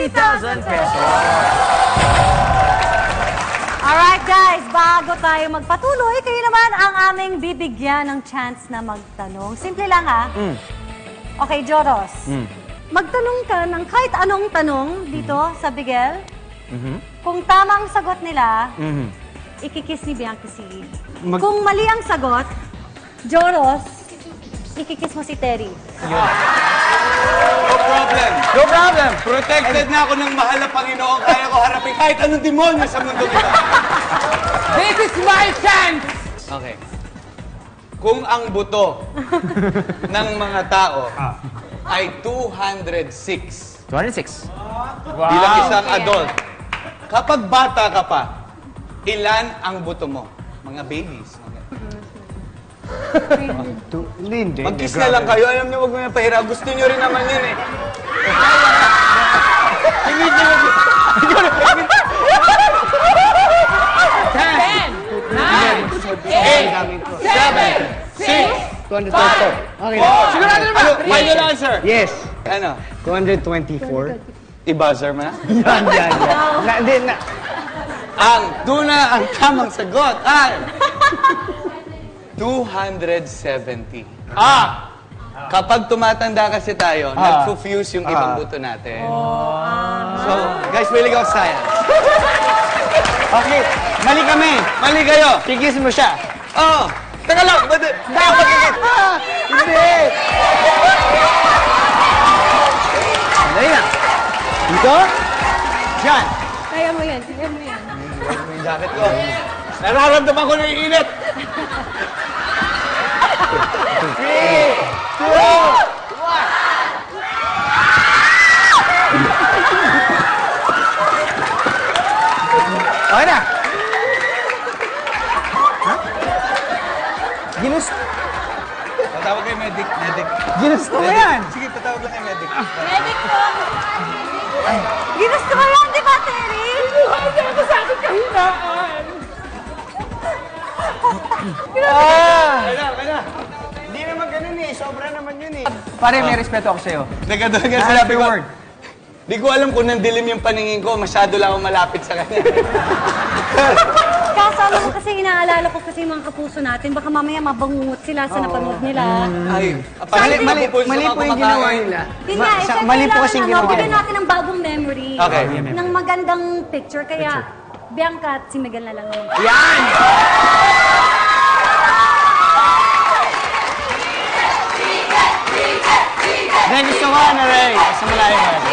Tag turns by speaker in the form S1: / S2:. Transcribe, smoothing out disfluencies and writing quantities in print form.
S1: 3,000 pesos.
S2: Alright guys, bago tayo magpatuloy, kayo naman ang aming bibigyan ng chance na magtanong. Simple lang ha. Okay, Joros. Magtanong ka ng kahit anong tanong dito sa Bigel. Kung tama ang sagot nila, ikikiss ni Bianca si Kung mali ang sagot, Joros, ikikiss mo si Terry.
S3: No problem.
S1: No problem.
S3: Protected na ako ng mahal na Panginoon. Kaya ko harapin kahit anong demonyo sa mundo ito.
S1: This is my chance!
S3: Okay. Kung ang buto ng mga tao ay 206
S1: 206.
S3: bilang isang adult, kapag bata ka pa, ilan ang buto mo? Mga babies.
S4: Hindi.
S3: Mag-kiss na lang kayo. Alam niyo, wag mo na pahira. Gusto niyo rin naman yun eh. Hindi niyo mag-
S1: 10, 9, 8, 7, 6,
S4: 224. Okay.
S1: sigurado naman.
S3: Ano? Final answer.
S4: Yes.
S3: Ano?
S4: 224.
S3: I-buzzer mo na?
S4: Yan. Hindi na.
S3: Ang tamang sagot ay 270. Kapag tumatanda kasi tayo, nag-fuse yung ibang buto natin. So, guys, willing ako science.
S4: Okay. Mali kami.
S3: Mali kayo.
S4: Kikis mo siya.
S3: Oh, teka lang.
S4: Hindi. Dali na. Dito? Diyan.
S2: Kaya mo yan, kaya mo yan.
S3: Yung jacket ko. Nararamdaman ko na yung init.
S4: 3, 2, 1. Okay na.
S3: Patawag kay medic.
S4: Ginusto mo yan.
S3: Sige, patawag lang kay medic.
S2: Medic po. Ginusto mo yan, di ba, Terry?
S1: Hindi ako sa akin kahinaan.
S3: Kaya.
S4: Hindi naman ganun eh. Sobra naman yun eh.
S1: Pare, may respeto ako sa'yo.
S3: Nagkataon nga sinabi ko. Di ko alam kung nandilim yung paningin ko. Masyado lang ako malapit sa kanya.
S2: Kaso alam mo kasi inaalala ko kasi yung mga kapuso natin, baka mamaya mabangungot sila sa napanood nila.
S3: Ay,
S4: Mali po yung ginawa nila.
S2: Yun nga, eh,
S4: Mali po kasi yung ginawa
S2: bigyan
S4: nila.
S2: natin ng bagong memory.
S3: Okay.
S2: Ng magandang picture, kaya Bianca at si Miguel na lang yun.
S1: Yan!
S4: Then gusto ko na rin. Sa malayo.